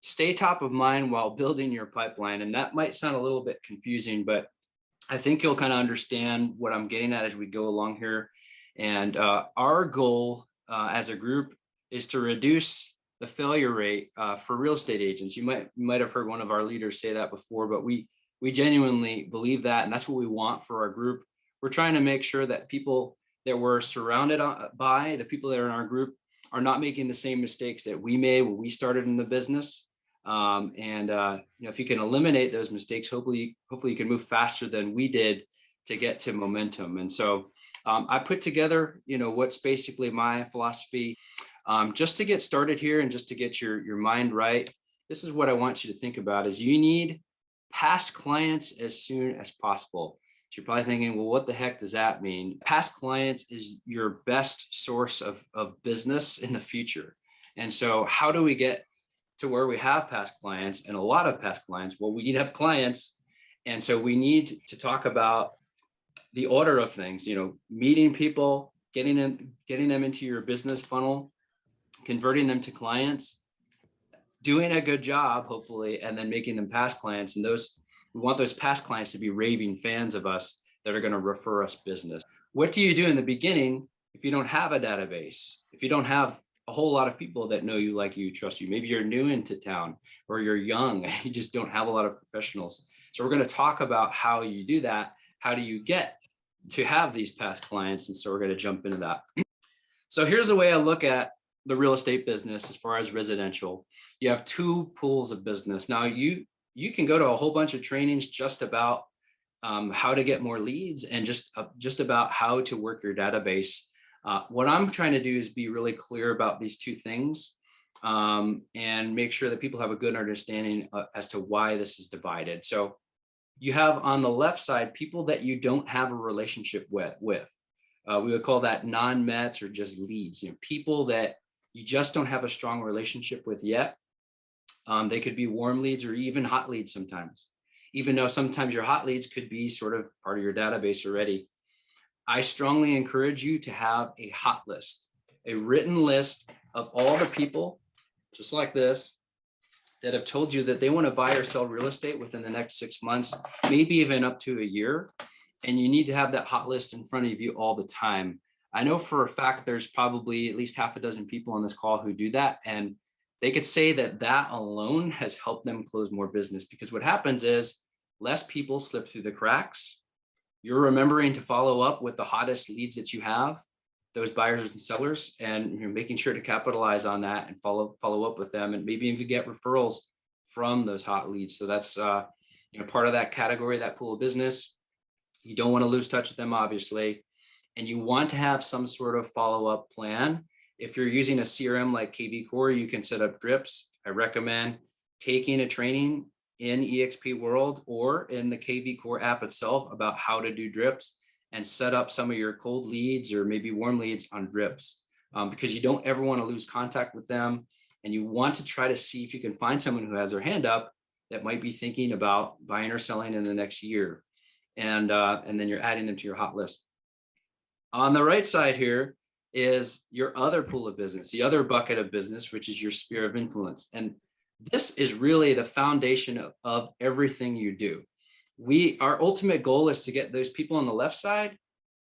stay top of mind while building your pipeline. And that might sound a little bit confusing, but I think you'll kind of understand what I'm getting at as we go along here. And our goal as a group is to reduce the failure rate for real estate agents. You might have heard one of our leaders say that before, but we genuinely believe that, and that's what we want for our group. We're trying to make sure that people that we're surrounded by, the people that are in our group, are not making the same mistakes that we made when we started in the business. If you can eliminate those mistakes, hopefully you can move faster than we did to get to momentum. And so I put together, what's basically my philosophy, just to get started here and just to get your mind right. This is what I want you to think about: is you need past clients as soon as possible. So you're probably thinking, well, what the heck does that mean? Past clients is your best source of business in the future. And so how do we get to where we have past clients and a lot of past clients? Well, we need to have clients. And so we need to talk about the order of things, meeting people, getting them into your business funnel, converting them to clients, doing a good job, hopefully, and then making them past clients. And we want those past clients to be raving fans of us that are going to refer us business. What do you do in the beginning if you don't have a database? If you don't have a whole lot of people that know you, like you, trust you? Maybe you're new into town, or you're young, and you just don't have a lot of professionals. So we're going to talk about how you do that. How do you get to have these past clients? And so we're going to jump into that. So here's the way I look at the real estate business as far as residential. You have two pools of business. Now you can go to a whole bunch of trainings just about how to get more leads and just about how to work your database. What I'm trying to do is be really clear about these two things and make sure that people have a good understanding as to why this is divided. So you have on the left side people that you don't have a relationship with. We would call that non-mets or just leads. People that you just don't have a strong relationship with yet. They could be warm leads or even hot leads sometimes, even though sometimes your hot leads could be sort of part of your database already. I strongly encourage you to have a hot list, a written list of all the people, just like this, that have told you that they want to buy or sell real estate within the next 6 months, maybe even up to a year. And you need to have that hot list in front of you all the time. I know for a fact there's probably at least half a dozen people on this call who do that. And they could say that alone has helped them close more business, because what happens is less people slip through the cracks. You're remembering to follow up with the hottest leads that you have, those buyers and sellers, and you're making sure to capitalize on that and follow up with them, and maybe even get referrals from those hot leads. So that's part of that category, that pool of business. You don't want to lose touch with them, obviously, and you want to have some sort of follow-up plan. If you're using a CRM like KV Core, you can set up drips. I recommend taking a training in EXP World or in the KV Core app itself about how to do drips and set up some of your cold leads or maybe warm leads on drips, because you don't ever want to lose contact with them. And you want to try to see if you can find someone who has their hand up that might be thinking about buying or selling in the next year. And then you're adding them to your hot list. On the right side here is your other pool of business, the other bucket of business, which is your sphere of influence. And this is really the foundation of everything you do. Our ultimate goal is to get those people on the left side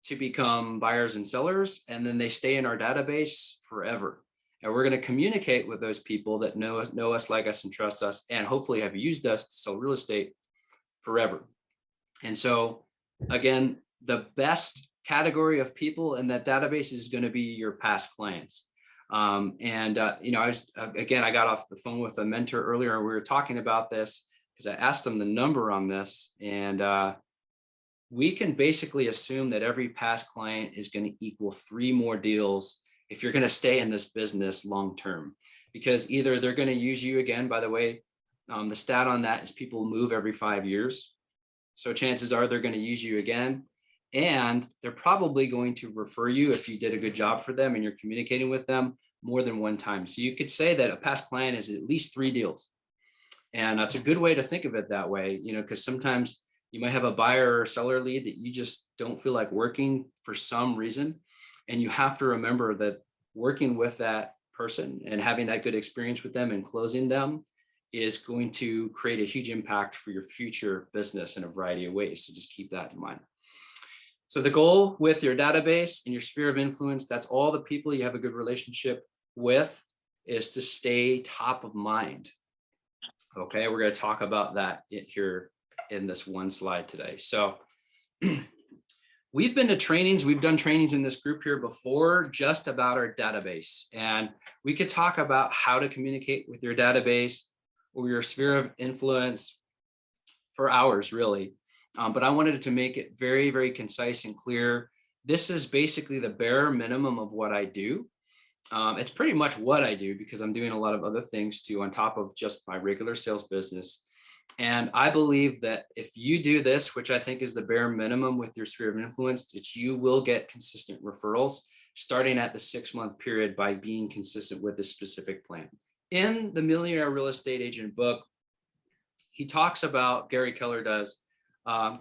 to become buyers and sellers, and then they stay in our database forever. And we're going to communicate with those people that know us, like us, and trust us, and hopefully have used us to sell real estate forever. And so, again, the best category of people in that database is going to be your past clients. I got off the phone with a mentor earlier, and we were talking about this because I asked him the number on this, and we can basically assume that every past client is going to equal 3 more deals if you're going to stay in this business long term, because either they're going to use you again. By the way, the stat on that is people move every 5 years. So chances are they're going to use you again, and they're probably going to refer you if you did a good job for them and you're communicating with them more than one time. So you could say that a past client is at least 3 deals. And that's a good way to think of it that way, because sometimes you might have a buyer or seller lead that you just don't feel like working for some reason. And you have to remember that working with that person and having that good experience with them and closing them is going to create a huge impact for your future business in a variety of ways. So just keep that in mind. So the goal with your database and your sphere of influence, that's all the people you have a good relationship with, is to stay top of mind. Okay, we're going to talk about that here in this one slide today. So we've been to trainings, we've done trainings in this group here before just about our database. And we could talk about how to communicate with your database or your sphere of influence for hours, really. But I wanted to make it very, very concise and clear. This is basically the bare minimum of what I do. It's pretty much what I do because I'm doing a lot of other things too on top of just my regular sales business. And I believe that if you do this, which I think is the bare minimum with your sphere of influence, that you will get consistent referrals starting at the 6-month period by being consistent with this specific plan. In the Millionaire Real Estate Agent book, he talks about, Gary Keller does,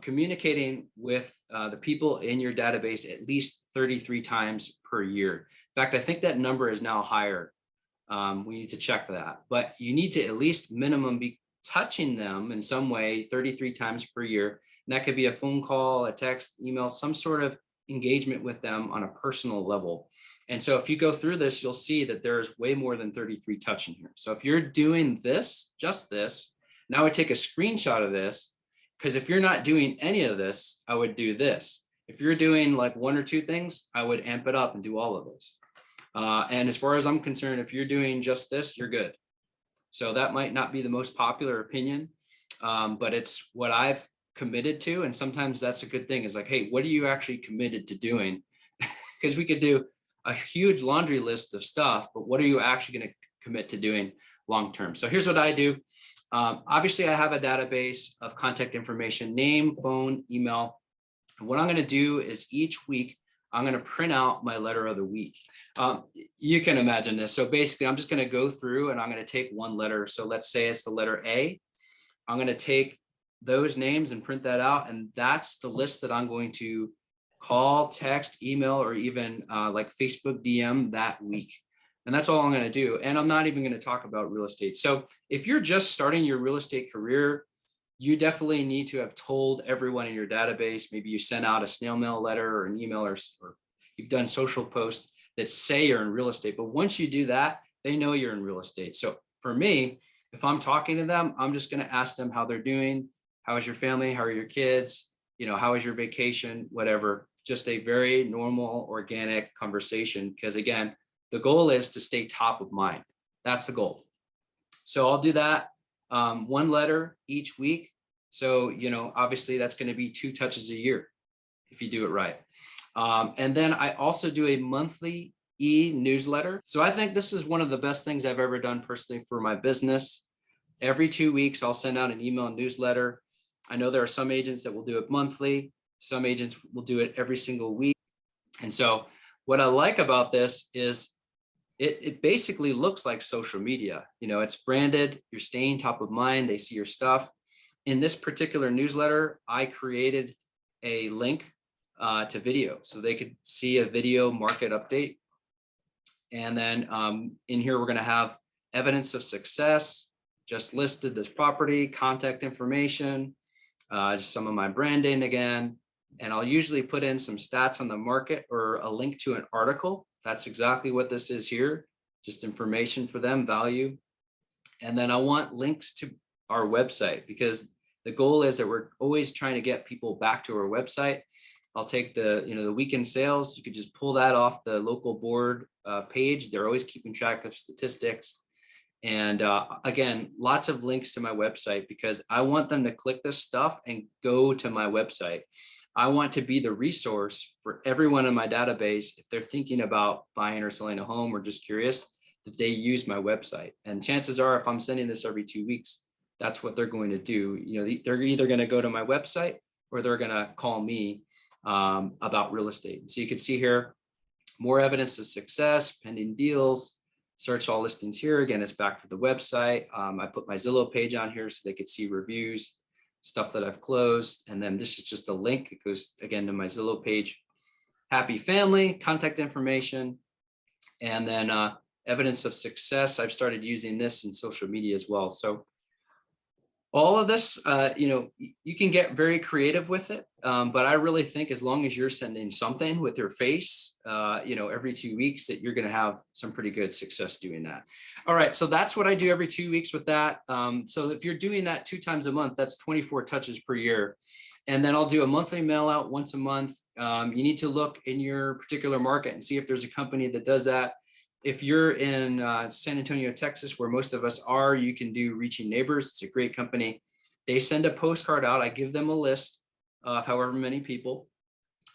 communicating with the people in your database at least 33 times per year. In fact, I think that number is now higher. We need to check that, but you need to at least minimum be touching them in some way 33 times per year. And that could be a phone call, a text, email, some sort of engagement with them on a personal level. And so if you go through this, you'll see that there's way more than 33 touching here. So if you're doing this, just this, now I would take a screenshot of this, because if you're not doing any of this, I would do this. If you're doing like 1 or 2 things, I would amp it up and do all of this. And as far as I'm concerned, if you're doing just this, you're good. So that might not be the most popular opinion, but it's what I've committed to. And sometimes that's a good thing, is like, hey, what are you actually committed to doing? Because we could do a huge laundry list of stuff, but what are you actually going to commit to doing long-term? So here's what I do. Obviously, I have a database of contact information, name, phone, email. And what I'm going to do is each week, I'm going to print out my letter of the week. You can imagine this. So basically, I'm just going to go through and I'm going to take one letter. So let's say it's the letter A. I'm going to take those names and print that out. And that's the list that I'm going to call, text, email, or even like Facebook DM that week. And that's all I'm going to do. And I'm not even going to talk about real estate. So if you're just starting your real estate career, you definitely need to have told everyone in your database. Maybe you sent out a snail mail letter or an email, or you've done social posts that say you're in real estate. But once you do that, they know you're in real estate. So for me, if I'm talking to them, I'm just going to ask them how they're doing. How is your family? How are your kids? You know, how is your vacation? Whatever. Just a very normal, organic conversation. Because again, the goal is to stay top of mind. That's the goal. So I'll do that. One letter each week. So, you know, obviously that's going to be 2 touches a year if you do it right. And then I also do a monthly e-newsletter. So I think this is one of the best things I've ever done personally for my business. Every 2 weeks, I'll send out an email newsletter. I know there are some agents that will do it monthly. Some agents will do it every single week. And so what I like about this is it basically looks like social media. You know, it's branded, you're staying top of mind, they see your stuff. In this particular newsletter, I created a link to video so they could see a video market update. And then in here, we're going to have evidence of success, just listed this property, contact information, just some of my branding again. And I'll usually put in some stats on the market or a link to an article. That's exactly what this is here, just information for them, value. And then I want links to our website, because the goal is that we're always trying to get people back to our website. I'll take the weekend sales. You could just pull that off the local board page. They're always keeping track of statistics. And again, lots of links to my website, because I want them to click this stuff and go to my website. I want to be the resource for everyone in my database. If they're thinking about buying or selling a home or just curious, that they use my website. And chances are, if I'm sending this every 2 weeks, that's what they're going to do. You know, they're either going to go to my website or they're going to call me about real estate. So you can see here, more evidence of success, pending deals, search all listings here. Again, it's back to the website. I put my Zillow page on here so they could see reviews, stuff that I've closed. And then this is just a link. It goes again to my Zillow page. Happy family, contact information, and then evidence of success. I've started using this in social media as well. So All of this, you can get very creative with it, but I really think as long as you're sending something with your face, every 2 weeks, that you're going to have some pretty good success doing that. All right, so that's what I do every 2 weeks with that. So if you're doing that 2 times a month, that's 24 touches per year. And then I'll do a monthly mail out once a month. You need to look in your particular market and see if there's a company that does that. If you're in San Antonio, Texas, where most of us are, you can do Reaching Neighbors. It's a great company. They send a postcard out. I give them a list of however many people,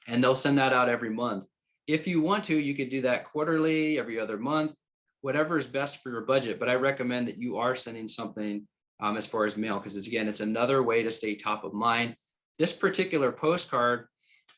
and they'll send that out every month. If you want to, you could do that quarterly, every other month, whatever is best for your budget. But I recommend that you are sending something as far as mail, because it's another way to stay top of mind. This particular postcard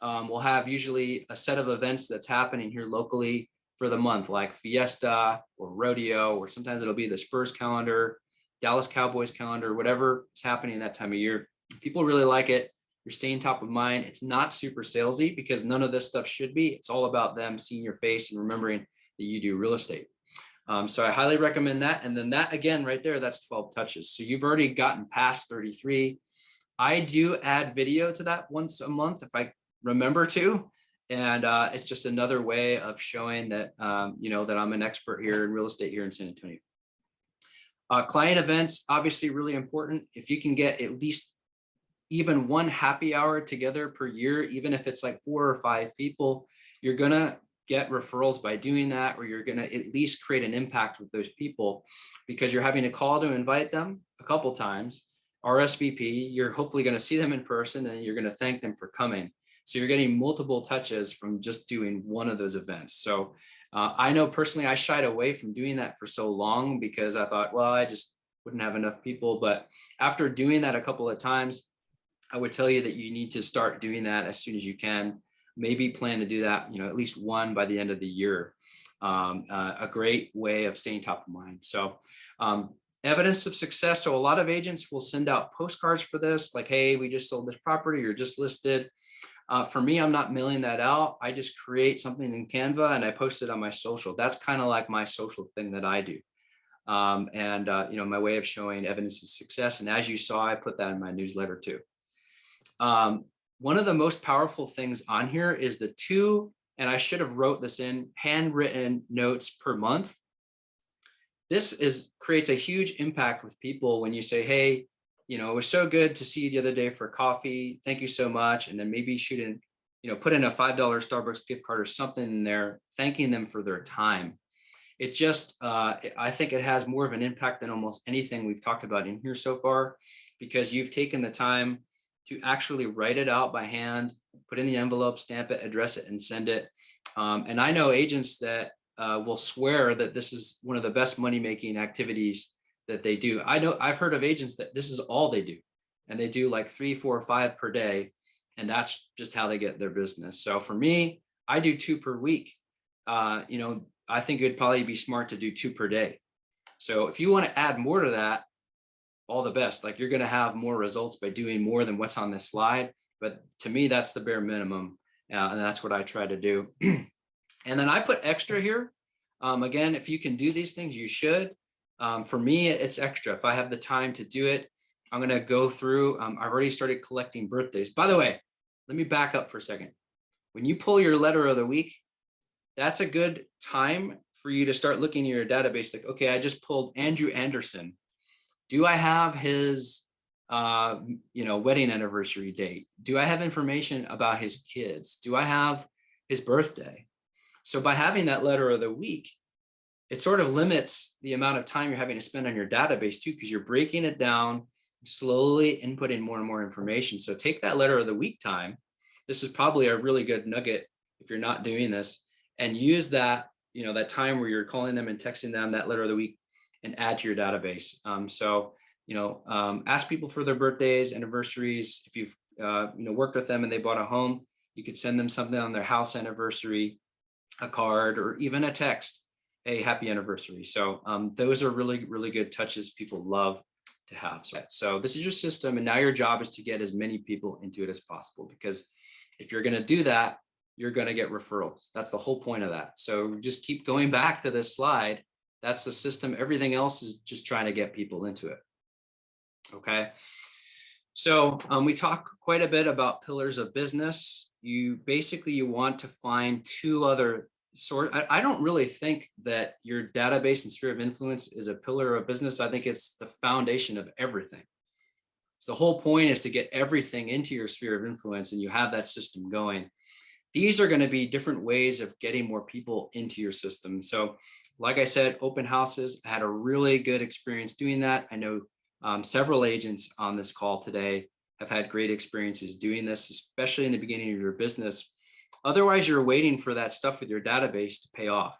will have usually a set of events that's happening here locally for the month, like Fiesta or Rodeo, or sometimes it'll be the Spurs calendar, Dallas Cowboys calendar, whatever is happening that time of year. People really like it. You're staying top of mind. It's not super salesy, because none of this stuff should be. It's all about them seeing your face and remembering that you do real estate. So I highly recommend that. And then that, again, right there, that's 12 touches. So you've already gotten past 33. I do add video to that once a month if I remember to. And it's just another way of showing that, that I'm an expert here in real estate here in San Antonio. Client events, obviously really important. If you can get at least even one happy hour together per year, even if it's like 4 or 5 people, you're going to get referrals by doing that, or you're going to at least create an impact with those people, because you're having a call to invite them a couple times, RSVP, you're hopefully going to see them in person, and you're going to thank them for coming. So you're getting multiple touches from just doing one of those events. So I know personally, I shied away from doing that for so long, because I thought, well, I just wouldn't have enough people. But after doing that a couple of times, I would tell you that you need to start doing that as soon as you can. Maybe plan to do that, at least one by the end of the year. A great way of staying top of mind. So evidence of success. So a lot of agents will send out postcards for this, like, hey, we just sold this property, or just listed. For me, I'm not mailing that out. I just create something in Canva and I post it on my social. That's kind of like my social thing that I do. My way of showing evidence of success. And as you saw, I put that in my newsletter too. One of the most powerful things on here is the 2, and I should have wrote this in, handwritten notes per month. This creates a huge impact with people when you say, hey, it was so good to see you the other day for coffee. Thank you so much. And then maybe put in a $5 Starbucks gift card or something in there, thanking them for their time. It just, I think it has more of an impact than almost anything we've talked about in here so far, because you've taken the time to actually write it out by hand, put in the envelope, stamp it, address it, and send it. And I know agents that will swear that this is one of the best money-making activities that they do. I've heard of agents that this is all they do, and they do like 3, 4, 5 per day, and that's just how they get their business. So for me, I do 2 per week. I think it'd probably be smart to do 2 per day. So if you want to add more to that, all the best. Like, you're going to have more results by doing more than what's on this slide. But to me, that's the bare minimum. And that's what I try to do. And then I put extra here. Again, if you can do these things, you should. For me, it's extra. If I have the time to do it, I'm going to go through. I've already started collecting birthdays. By the way, let me back up for a second. When you pull your letter of the week, that's a good time for you to start looking at your database. Like, okay, I just pulled Andrew Anderson. Do I have his, wedding anniversary date? Do I have information about his kids? Do I have his birthday? So by having that letter of the week, it sort of limits the amount of time you're having to spend on your database too, because you're breaking it down, slowly inputting more and more information. So take that letter of the week time. This is probably a really good nugget if you're not doing this, and use that, that time where you're calling them and texting them that letter of the week, and add to your database. Ask people for their birthdays, anniversaries. If you've worked with them and they bought a home, you could send them something on their house anniversary, a card, or even a text. Hey, happy anniversary. So those are really, really good touches people love to have. So this is your system, and now your job is to get as many people into it as possible, because if you're going to do that, you're going to get referrals. That's the whole point of that. So just keep going back to this slide. That's the system. Everything else is just trying to get people into it. Okay. So we talk quite a bit about pillars of business. You want to find two other I don't really think that your database and sphere of influence is a pillar of business. I think it's the foundation of everything. So the whole point is to get everything into your sphere of influence and you have that system going. These are going to be different ways of getting more people into your system. So like I said, open houses, I had a really good experience doing that. I know several agents on this call today have had great experiences doing this, especially in the beginning of your business. Otherwise, you're waiting for that stuff with your database to pay off.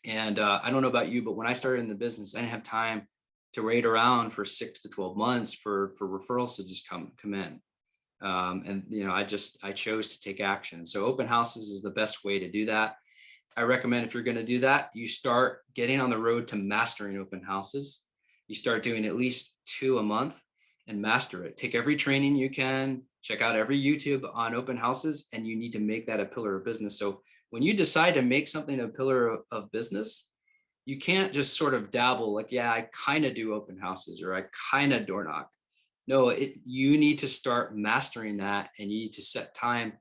And I don't know about you, but when I started in the business, I didn't have time to wait around for 6 to 12 months for referrals to just come in. And I chose to take action. So open houses is the best way to do that. I recommend if you're going to do that, you start getting on the road to mastering open houses. You start doing at least 2 a month and master it. Take every training you can, check out every YouTube on open houses, and you need to make that a pillar of business. So when you decide to make something a pillar of business, you can't just sort of dabble like, yeah, I kind of do open houses or I kind of door knock. No, you need to start mastering that, and you need to set time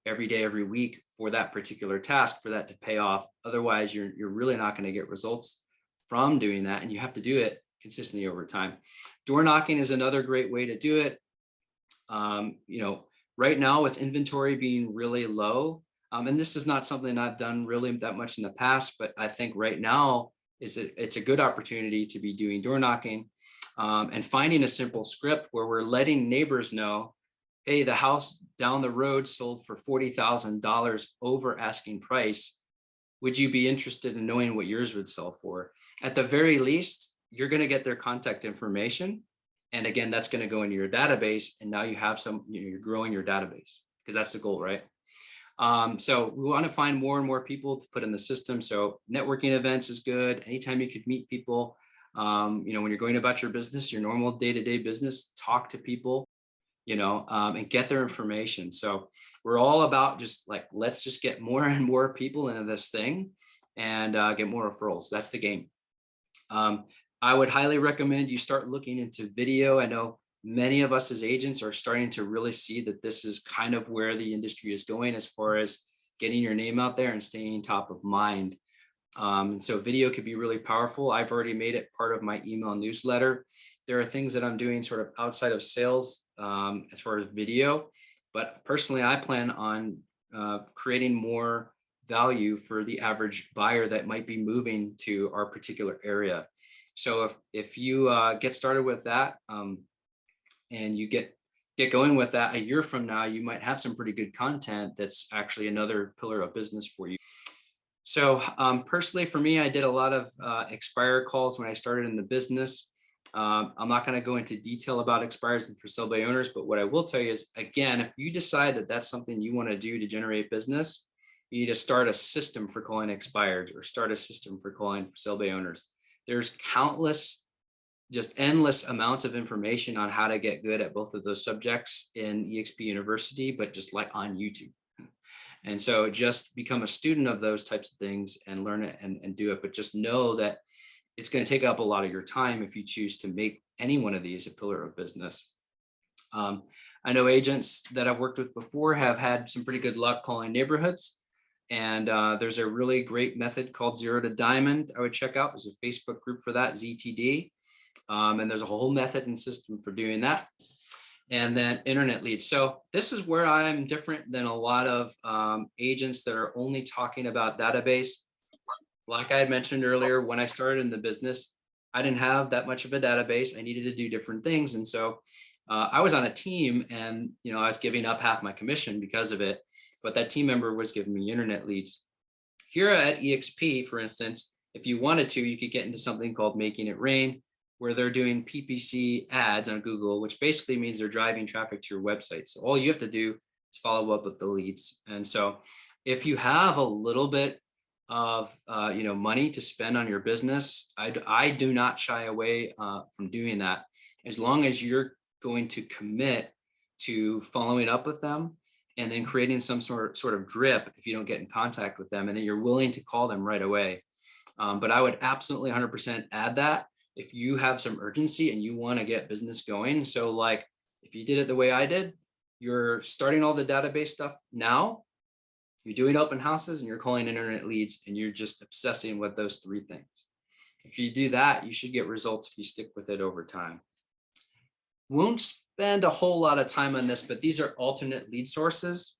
every day, every week for that particular task for that to pay off. Otherwise, you're really not going to get results from doing that, and you have to do it consistently over time. Door knocking is another great way to do it. Right now with inventory being really low, and this is not something I've done really that much in the past, but I think right now it's a good opportunity to be doing door knocking. And finding a simple script where we're letting neighbors know, hey, the house down the road sold for $40,000 over asking price. Would you be interested in knowing what yours would sell for? At the very least, you're going to get their contact information. And again, that's going to go into your database. And now you have you're growing your database because that's the goal, right? So we want to find more and more people to put in the system. So networking events is good. Anytime you could meet people. When you're going about your business, your normal day-to-day business, talk to people, and get their information. So we're all about just like, let's just get more and more people into this thing and get more referrals. That's the game. I would highly recommend you start looking into video. I know many of us as agents are starting to really see that this is kind of where the industry is going as far as getting your name out there and staying top of mind. And so video could be really powerful. I've already made it part of my email newsletter. There are things that I'm doing sort of outside of sales as far as video, but personally, I plan on creating more value for the average buyer that might be moving to our particular area. So if you get started with that and you get going with that, a year from now, you might have some pretty good content that's actually another pillar of business for you. So personally, for me, I did a lot of expire calls when I started in the business. I'm not going to go into detail about expires and for sale by owners, but what I will tell you is, again, if you decide that that's something you want to do to generate business, you need to start a system for calling expires or start a system for calling for sale by owners. There's countless, just endless amounts of information on how to get good at both of those subjects in EXP University, but just like on YouTube. And so just become a student of those types of things and learn it and do it. But just know that it's going to take up a lot of your time if you choose to make any one of these a pillar of business. I know agents that I've worked with before have had some pretty good luck calling neighborhoods. And there's a really great method called Zero to Diamond I would check out. There's a Facebook group for that, ZTD. And there's a whole method and system for doing that. And then internet leads. So this is where I'm different than a lot of agents that are only talking about database. Like I had mentioned earlier, when I started in the business, I didn't have that much of a database. I needed to do different things. And so I was on a team and, I was giving up half my commission because of it, but that team member was giving me internet leads. Here at EXP, for instance, if you wanted to, you could get into something called Making It Rain, where they're doing PPC ads on Google, which basically means they're driving traffic to your website. So all you have to do is follow up with the leads. And so if you have a little bit of money to spend on your business, I do not shy away from doing that, as long as you're going to commit to following up with them and then creating some sort of drip if you don't get in contact with them, and then you're willing to call them right away. But I would absolutely 100% add that. if you have some urgency and you want to get business going. So like if you did it the way I did, you're starting all the database stuff now, you're doing open houses and you're calling internet leads, and you're just obsessing with those 3 things. If you do that, you should get results if you stick with it over time. Won't spend a whole lot of time on this, but these are alternate lead sources.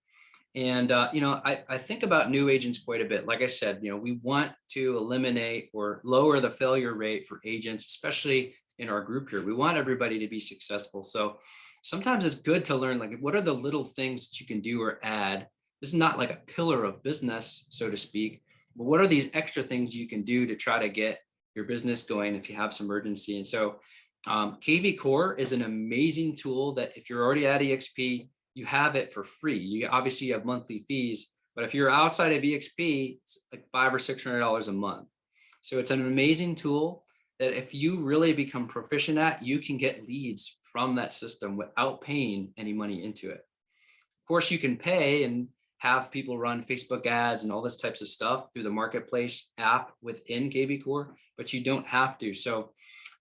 And, I think about new agents quite a bit. Like I said, we want to eliminate or lower the failure rate for agents, especially in our group here. We want everybody to be successful. So sometimes it's good to learn, like, what are the little things that you can do or add? This is not like a pillar of business, so to speak, but what are these extra things you can do to try to get your business going if you have some urgency? And so KV Core is an amazing tool that if you're already at EXP, you have it for free. You obviously have monthly fees, but if you're outside of EXP, it's like $500 or $600 a month. So it's an amazing tool that if you really become proficient at, you can get leads from that system without paying any money into it. Of course, you can pay and have people run Facebook ads and all this types of stuff through the marketplace app within KV Core, but you don't have to. So,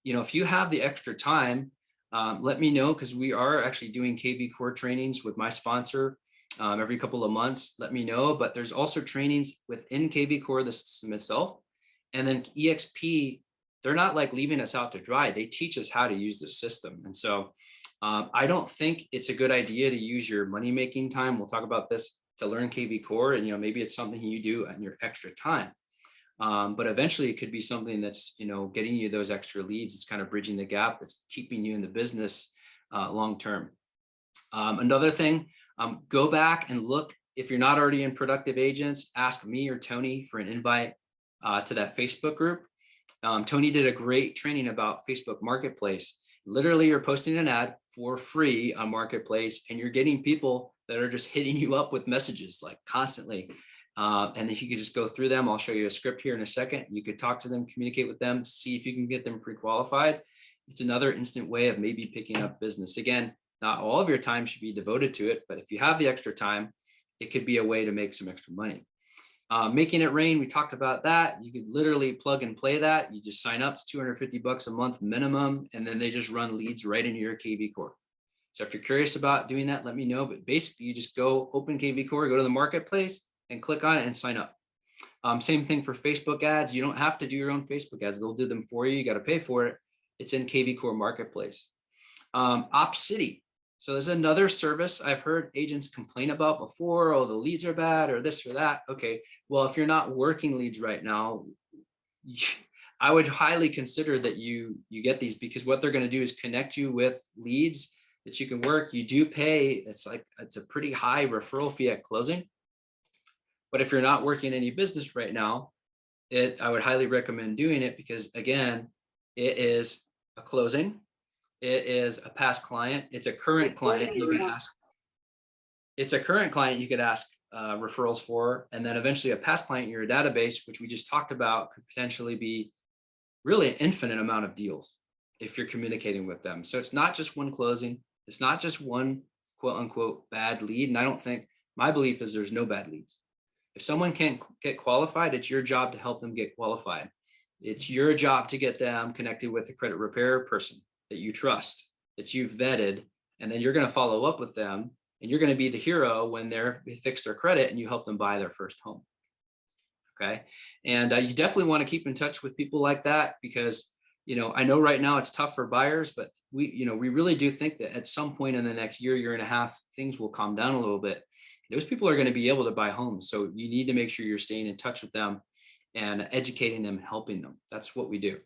if you have the extra time, let me know, because we are actually doing KV Core trainings with my sponsor every couple of months. Let me know. But there's also trainings within KV Core, the system itself. And then EXP, they're not like leaving us out to dry. They teach us how to use the system. And so I don't think it's a good idea to use your money-making time. We'll talk about this, to learn KV Core. And, maybe it's something you do in your extra time. But eventually it could be something that's, getting you those extra leads. It's kind of bridging the gap. It's keeping you in the business long-term. Another thing, go back and look. If you're not already in Productive Agents, ask me or Tony for an invite to that Facebook group. Tony did a great training about Facebook Marketplace. Literally, you're posting an ad for free on Marketplace, and you're getting people that are just hitting you up with messages like constantly. And if you could just go through them, I'll show you a script here in a second. You could talk to them, communicate with them, see if you can get them pre-qualified. It's another instant way of maybe picking up business. Again, not all of your time should be devoted to it, but if you have the extra time, it could be a way to make some extra money. Making it rain, we talked about that. You could literally plug and play that. You just sign up, it's $250 a month minimum, and then they just run leads right into your KV Core. So if you're curious about doing that, let me know. But basically, you just go open KV Core, go to the marketplace, and click on it and sign up. Same thing for Facebook ads. You don't have to do your own Facebook ads. They'll do them for you. You got to pay for it. It's in KV Core Marketplace. OpCity. So there's another service I've heard agents complain about before. Oh, the leads are bad or this or that. Okay, well, if you're not working leads right now, I would highly consider that you get these, because what they're going to do is connect you with leads that you can work. You do pay. It's a pretty high referral fee at closing. But if you're not working any business right now, I would highly recommend doing it, because again, it is a closing. It is a past client. It's a current client. You can ask. It's a current client you could ask referrals for, and then eventually a past client in your database, which we just talked about, could potentially be really an infinite amount of deals if you're communicating with them. So it's not just one closing. It's not just one quote unquote bad lead. And I don't think, my belief is there's no bad leads. If someone can't get qualified, it's your job to help them get qualified. It's your job to get them connected with a credit repair person that you trust, that you've vetted, and then you're going to follow up with them, and you're going to be the hero when they fix their credit and you help them buy their first home. Okay. And you definitely want to keep in touch with people like that, because, I know right now it's tough for buyers, but we really do think that at some point in the next year and a half, things will calm down a little bit. Those people are going to be able to buy homes. So you need to make sure you're staying in touch with them and educating them and helping them. That's what we do.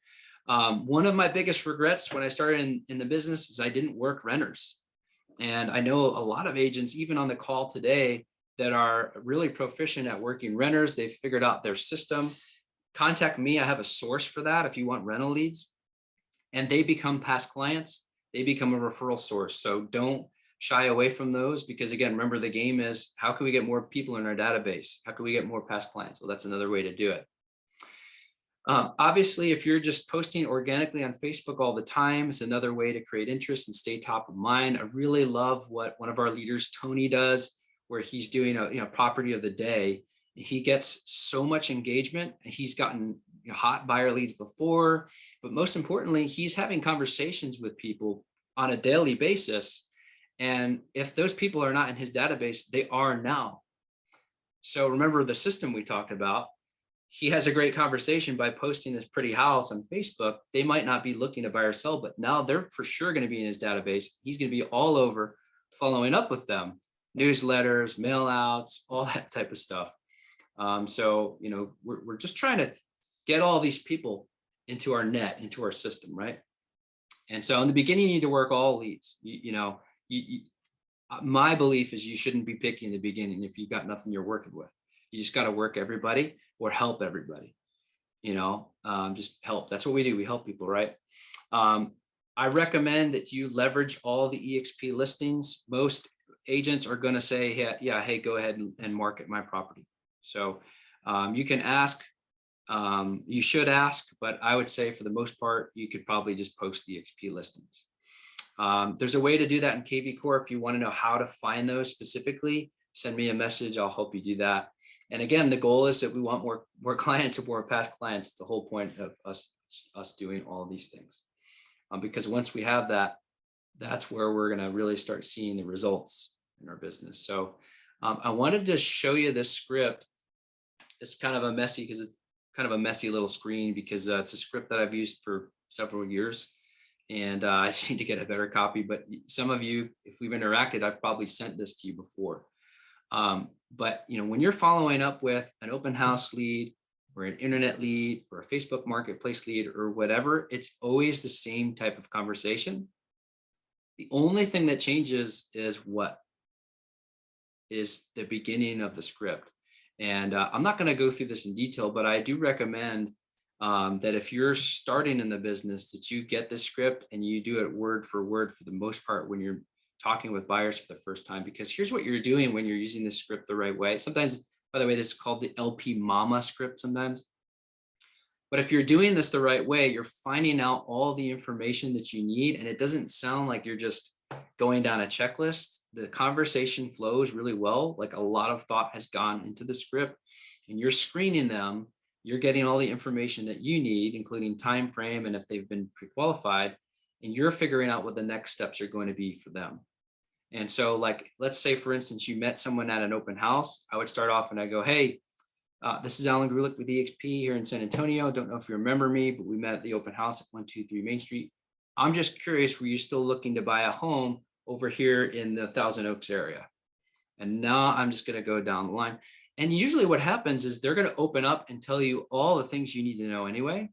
One of my biggest regrets when I started in the business is I didn't work renters. And I know a lot of agents, even on the call today, that are really proficient at working renters. They've figured out their system. Contact me. I have a source for that if you want rental leads. And they become past clients. They become a referral source. So don't shy away from those, because again, remember, the game is, how can we get more people in our database? How can we get more past clients? Well, that's another way to do it. Obviously, if you're just posting organically on Facebook all the time, it's another way to create interest and stay top of mind. I really love what one of our leaders, Tony, does, where he's doing a property of the day. He gets so much engagement. He's gotten hot buyer leads before, but most importantly, he's having conversations with people on a daily basis. And if those people are not in his database, they are now. So remember the system we talked about. He has a great conversation by posting this pretty house on Facebook. They might not be looking to buy or sell, but now they're for sure going to be in his database. He's going to be all over following up with them, newsletters, mail outs, all that type of stuff. So, we're just trying to get all these people into our net, into our system, right? And so in the beginning, you need to work all leads. My belief is you shouldn't be picky in the beginning if you've got nothing you're working with. You just got to work everybody or help everybody, just help. That's what we do. We help people, right? I recommend that you leverage all the EXP listings. Most agents are going to say, hey, go ahead and market my property. So you can ask, you should ask, but I would say for the most part, you could probably just post the EXP listings. There's a way to do that in KV Core. If you want to know how to find those specifically, send me a message. I'll help you do that. And again, the goal is that we want more clients and more past clients. It's the whole point of us doing all these things. Because once we have that, that's where we're going to really start seeing the results in our business. So I wanted to show you this script. It's kind of a messy because it's kind of a messy little screen because it's a script that I've used for several years. And I just need to get a better copy. But some of you, if we've interacted, I've probably sent this to you before. But when you're following up with an open house lead or an internet lead or a Facebook marketplace lead or whatever, it's always the same type of conversation. The only thing that changes is what is the beginning of the script. And I'm not going to go through this in detail, but I do recommend that if you're starting in the business, that you get this script and you do it word for word for the most part when you're talking with buyers for the first time, because here's what you're doing when you're using this script the right way. Sometimes, by the way, this is called the LP Mama script sometimes. But if you're doing this the right way, you're finding out all the information that you need, and it doesn't sound like you're just going down a checklist. The conversation flows really well. Like a lot of thought has gone into the script, and you're screening them. You're getting all the information that you need, including time frame and if they've been pre-qualified, and you're figuring out what the next steps are going to be for them. And so, like, let's say, for instance, you met someone at an open house. I would start off and I go, hey, this is Alan Grulick with EXP here in San Antonio. Don't know if you remember me, but we met at the open house at 123 Main Street. I'm just curious, were you still looking to buy a home over here in the Thousand Oaks area? And now I'm just going to go down the line. And usually what happens is they're going to open up and tell you all the things you need to know anyway.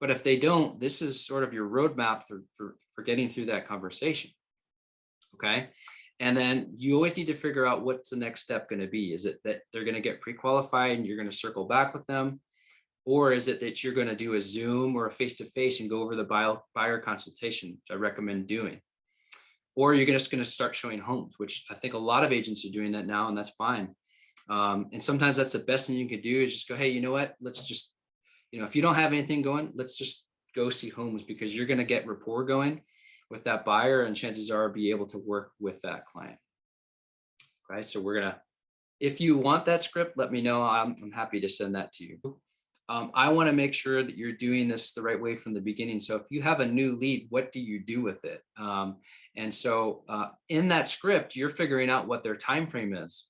But if they don't, this is sort of your roadmap for getting through that conversation. Okay. And then you always need to figure out what's the next step going to be. Is it that they're going to get pre-qualified and you're going to circle back with them? Or is it that you're going to do a Zoom or a face-to-face and go over the buyer consultation, which I recommend doing? Or you're just going to start showing homes, which I think a lot of agents are doing that now, and that's fine. And sometimes that's the best thing you could do is just go, hey, you know what? Let's just, if you don't have anything going, let's just go see homes, because you're going to get rapport going with that buyer, and chances are be able to work with that client. Right. So we're going to, if you want that script, let me know. I'm happy to send that to you. I want to make sure that you're doing this the right way from the beginning. So if you have a new lead, what do you do with it? And so in that script, you're figuring out what their time frame is.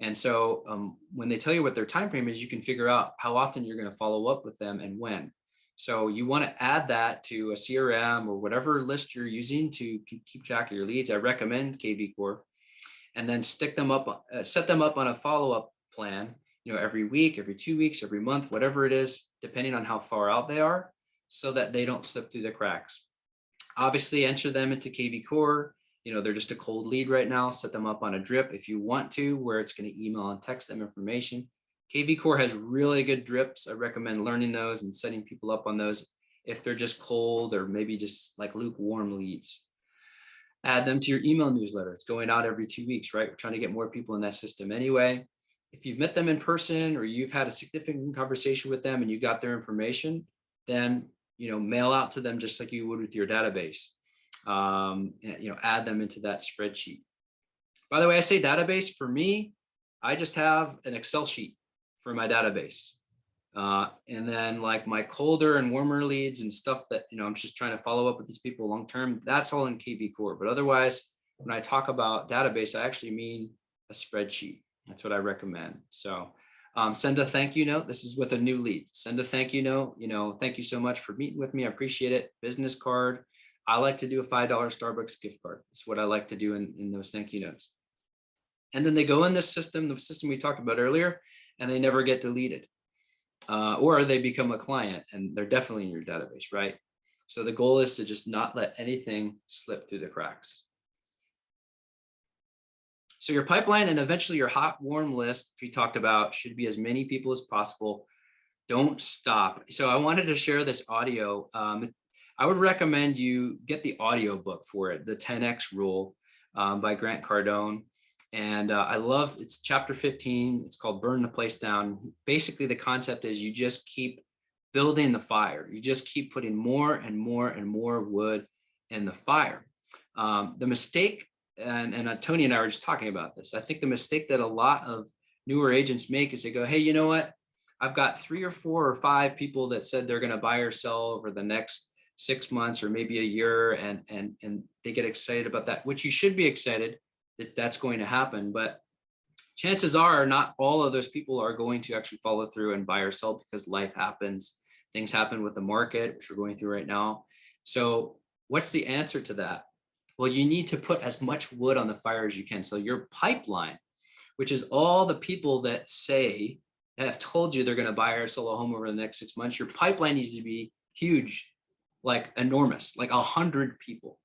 And so when they tell you what their time frame is, you can figure out how often you're going to follow up with them and when. So you want to add that to a CRM or whatever list you're using to keep track of your leads. I recommend KV Core, and then stick them up, set them up on a follow-up plan, every week, every 2 weeks, every month, whatever it is, depending on how far out they are, so that they don't slip through the cracks. Obviously, enter them into KV Core. They're just a cold lead right now. Set them up on a drip if you want to, where it's going to email and text them information. KV Core has really good drips. I recommend learning those and setting people up on those if they're just cold or maybe just like lukewarm leads. Add them to your email newsletter. It's going out every 2 weeks, right? We're trying to get more people in that system anyway. If you've met them in person or you've had a significant conversation with them and you got their information, then, mail out to them just like you would with your database. Add them into that spreadsheet. By the way, I say database. For me, I just have an Excel sheet for my database. And then like my colder and warmer leads and stuff that, I'm just trying to follow up with these people long-term, that's all in KB Core. But otherwise, when I talk about database, I actually mean a spreadsheet. That's what I recommend. So send a thank you note. This is with a new lead. Send a thank you note. Thank you so much for meeting with me. I appreciate it. Business card. I like to do a $5 Starbucks gift card. It's what I like to do in those thank you notes. And then they go in this system, the system we talked about earlier, and they never get deleted. Or they become a client and they're definitely in your database, right? So the goal is to just not let anything slip through the cracks. So your pipeline and eventually your hot, warm list, we talked about, should be as many people as possible. Don't stop. So I wanted to share this audio. I would recommend you get the audio book for it, the 10X Rule by Grant Cardone. And I love, it's chapter 15. It's called Burn the Place Down. Basically, the concept is you just keep building the fire. You just keep putting more and more and more wood in the fire. The mistake, and Tony and I were just talking about this, I think the mistake that a lot of newer agents make is they go, hey, you know what? I've got 3 or 4 or 5 people that said they're going to buy or sell over the next 6 months or maybe a year, and they get excited about that, which you should be excited that that's going to happen. But chances are not all of those people are going to actually follow through and buy or sell, because life happens. Things happen with the market, which we're going through right now. So what's the answer to that? Well, you need to put as much wood on the fire as you can. So your pipeline, which is all the people that have told you they're going to buy or sell a home over the next 6 months, your pipeline needs to be huge, like enormous, like 100 people.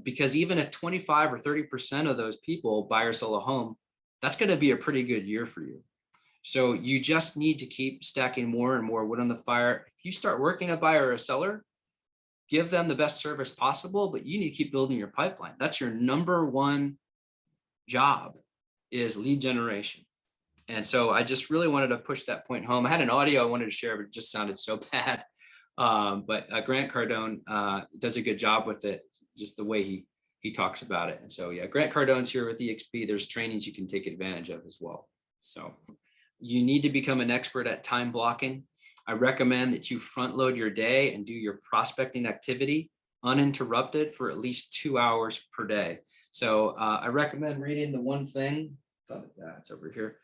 Because even if 25 or 30% of those people buy or sell a home, that's going to be a pretty good year for you. So you just need to keep stacking more and more wood on the fire. If you start working a buyer or a seller, give them the best service possible, but you need to keep building your pipeline. That's your number one job, is lead generation. And so I just really wanted to push that point home. I had an audio I wanted to share, but it just sounded so bad. But Grant Cardone does a good job with it, just the way he talks about it. And so, yeah, Grant Cardone's here with EXP. There's trainings you can take advantage of as well. So you need to become an expert at time blocking. I recommend that you front load your day and do your prospecting activity uninterrupted for at least 2 hours per day. So I recommend reading The One Thing. It's over here.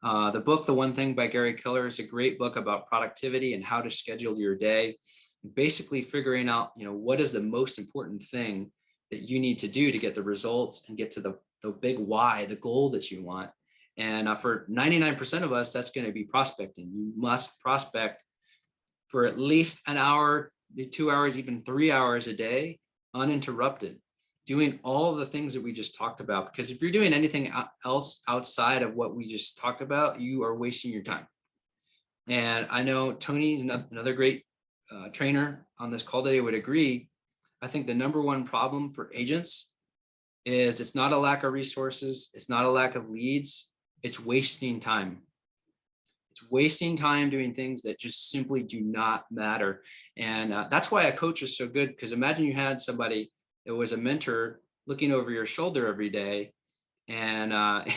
The book, The One Thing by Gary Keller, is a great book about productivity and how to schedule your day. Basically figuring out, what is the most important thing that you need to do to get the results and get to the big why, the goal that you want. And for 99% of us, that's going to be prospecting. You must prospect for at least an hour, 2 hours, even 3 hours a day, uninterrupted, doing all of the things that we just talked about. Because if you're doing anything else outside of what we just talked about, you are wasting your time. And I know Tony, another great trainer on this call today, would agree. I think the number one problem for agents is it's not a lack of resources. It's not a lack of leads. It's wasting time. It's wasting time doing things that just simply do not matter. And that's why a coach is so good, because imagine you had somebody that was a mentor looking over your shoulder every day, and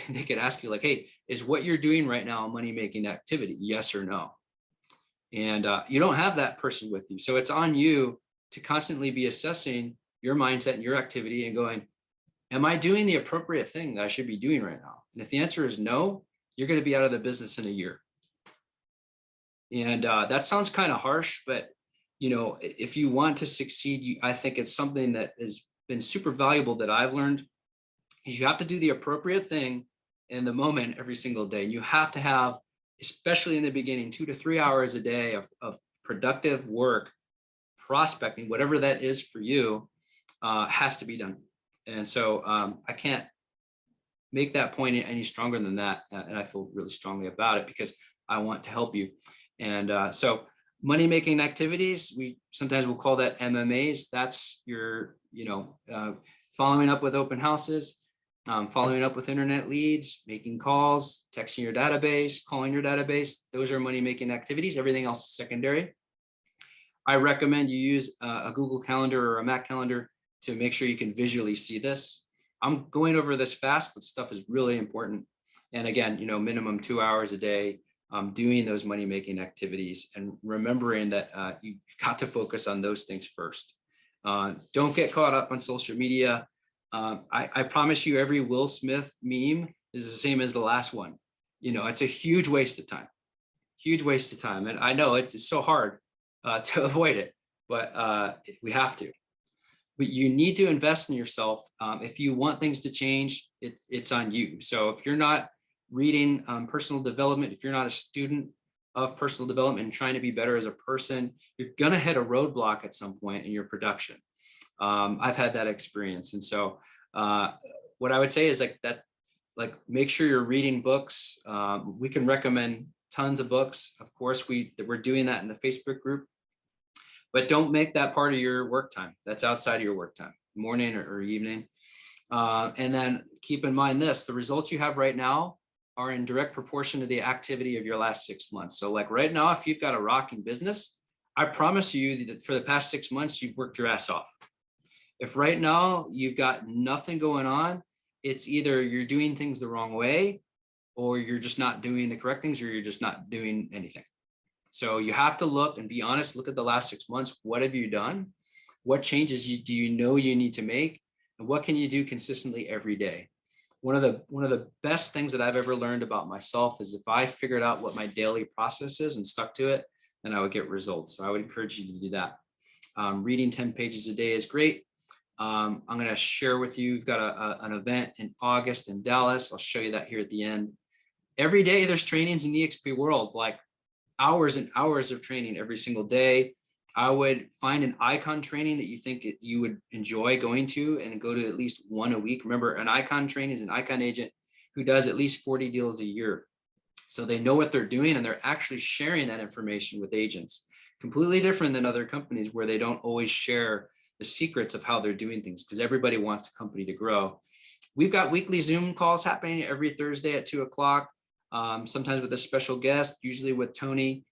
they could ask you like, hey, is what you're doing right now a money-making activity? Yes or no? And you don't have that person with you. So it's on you to constantly be assessing your mindset and your activity and going, am I doing the appropriate thing that I should be doing right now? And if the answer is no, you're going to be out of the business in a year. And that sounds kind of harsh, but if you want to succeed, I think it's something that has been super valuable that I've learned, is you have to do the appropriate thing in the moment every single day. And you have to have, especially in the beginning, 2 to 3 hours a day of productive work, prospecting, whatever that is for you, has to be done. And so I can't make that point any stronger than that. And I feel really strongly about it because I want to help you. And so money-making activities, we sometimes will call that MMAs. That's your, following up with open houses, following up with internet leads, making calls, texting your database, calling your database. Those are money-making activities. Everything else is secondary. I recommend you use a Google Calendar or a Mac Calendar to make sure you can visually see this. I'm going over this fast, but stuff is really important. And again, minimum 2 hours a day doing those money-making activities, and remembering that you've got to focus on those things first. Don't get caught up on social media. I promise you, every Will Smith meme is the same as the last one. You know, it's a huge waste of time, huge waste of time. And I know it's so hard to avoid it, but we have to. But you need to invest in yourself. If you want things to change, it's on you. So if you're not reading personal development, if you're not a student of personal development and trying to be better as a person, you're going to hit a roadblock at some point in your production. I've had that experience. And so what I would say is like make sure you're reading books. We can recommend tons of books. Of course, we're doing that in the Facebook group, but don't make that part of your work time. That's outside of your work time, morning or evening. And then keep in mind this, the results you have right now are in direct proportion to the activity of your last 6 months. So like right now, if you've got a rocking business, I promise you that for the past 6 months, you've worked your ass off. If right now you've got nothing going on, it's either you're doing things the wrong way, or you're just not doing the correct things, or you're just not doing anything. So you have to look and be honest, look at the last 6 months. What have you done? What changes do you know you need to make? And what can you do consistently every day? One of the best things that I've ever learned about myself is if I figured out what my daily process is and stuck to it, then I would get results. So I would encourage you to do that. Reading 10 pages a day is great. I'm going to share with you, we've got an event in August in Dallas. I'll show you that here at the end. Every day there's trainings in the EXP world, like hours and hours of training every single day. I would find an icon training that you think you would enjoy going to and go to at least one a week. Remember, an icon training is an icon agent who does at least 40 deals a year. So they know what they're doing and they're actually sharing that information with agents. Completely different than other companies where they don't always share the secrets of how they're doing things because everybody wants a company to grow. We've got weekly Zoom calls happening every Thursday at 2 o'clock, sometimes with a special guest, usually with Tony.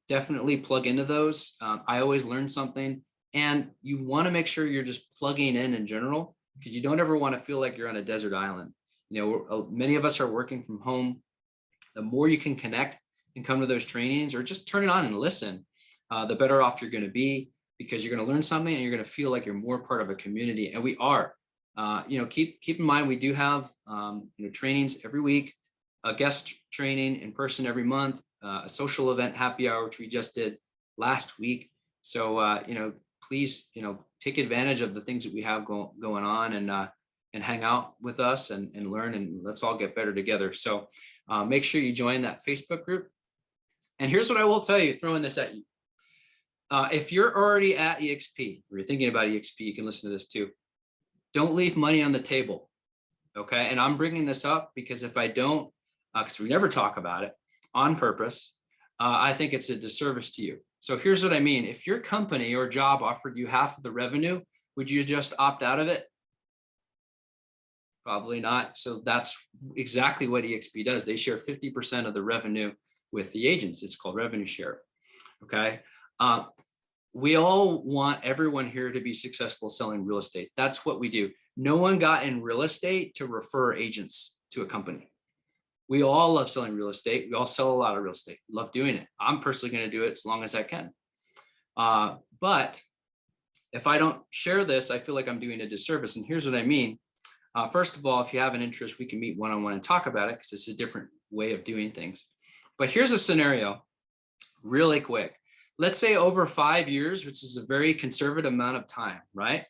Definitely plug into those. I always learn something, and you want to make sure you're just plugging in general, because you don't ever want to feel like you're on a desert island. You know, many of us are working from home. The more you can connect and come to those trainings or just turn it on and listen, the better off you're going to be, because you're going to learn something and you're going to feel like you're more part of a community. And we are. You know, keep in mind, we do have trainings every week, a guest training in person every month, a social event happy hour, which we just did last week. So, please, take advantage of the things that we have going on and hang out with us and learn, and let's all get better together. So make sure you join that Facebook group. And here's what I will tell you, throwing this at you. If you're already at EXP, or you're thinking about EXP, you can listen to this too. Don't leave money on the table. Okay. And I'm bringing this up because if I don't, because we never talk about it on purpose, I think it's a disservice to you. So here's what I mean. If your company or job offered you half of the revenue, would you just opt out of it? Probably not. So that's exactly what EXP does. They share 50% of the revenue with the agents. It's called revenue share. Okay. We all want everyone here to be successful selling real estate. That's what we do. No one got in real estate to refer agents to a company. We all love selling real estate. We all sell a lot of real estate. Love doing it. I'm personally going to do it as long as I can. But if I don't share this, I feel like I'm doing a disservice. And here's what I mean. First of all, if you have an interest, we can meet one-on-one and talk about it, because it's a different way of doing things. But here's a scenario really quick. Let's say over 5 years, which is a very conservative amount of time, right?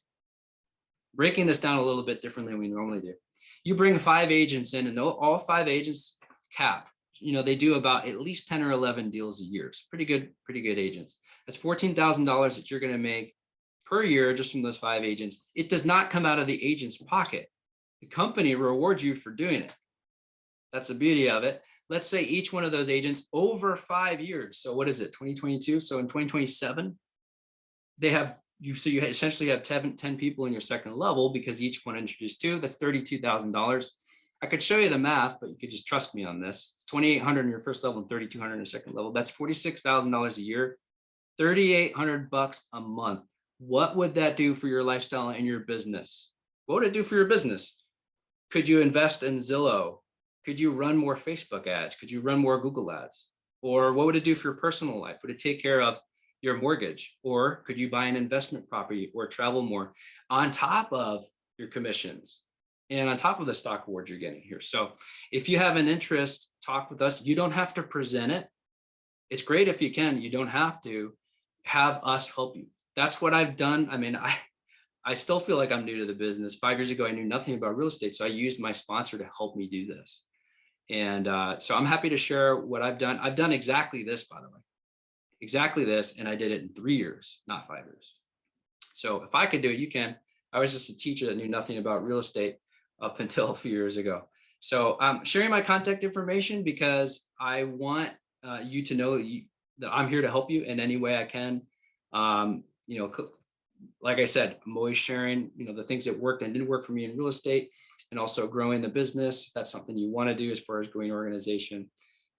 Breaking this down a little bit differently than we normally do. You bring 5 agents in, and all 5 agents cap, they do about at least 10 or 11 deals a year. It's pretty good agents. That's $14,000 that you're going to make per year just from those 5 agents. It does not come out of the agent's pocket. The company rewards you for doing it. That's the beauty of it. Let's say each one of those agents over 5 years. So what is it, 2022? So in 2027, you essentially have 10 people in your second level, because each one introduced 2. That's $32,000. I could show you the math, but you could just trust me on this. It's $2,800 in your first level and $3,200 in your second level. That's $46,000 a year, $3,800 a month. What would that do for your lifestyle and your business? What would it do for your business? Could you invest in Zillow? Could you run more Facebook ads? Could you run more Google ads? Or what would it do for your personal life? Would it take care of your mortgage? Or could you buy an investment property or travel more on top of your commissions and on top of the stock awards you're getting here? So if you have an interest, talk with us. You don't have to present it. It's great if you can. You don't have to. Have us help you. That's what I've done. I mean, I still feel like I'm new to the business. 5 years ago, I knew nothing about real estate. So I used my sponsor to help me do this. And so I'm happy to share what I've done. I've done exactly this, by the way, exactly this. And I did it in 3 years, not 5 years. So if I could do it, you can. I was just a teacher that knew nothing about real estate up until a few years ago. So I'm sharing my contact information because I want you to know that I'm here to help you in any way I can. You know, like I said, I'm always sharing, the things that worked and didn't work for me in real estate, and also growing the business. If that's something you want to do as far as growing organization,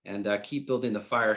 and keep building the fire.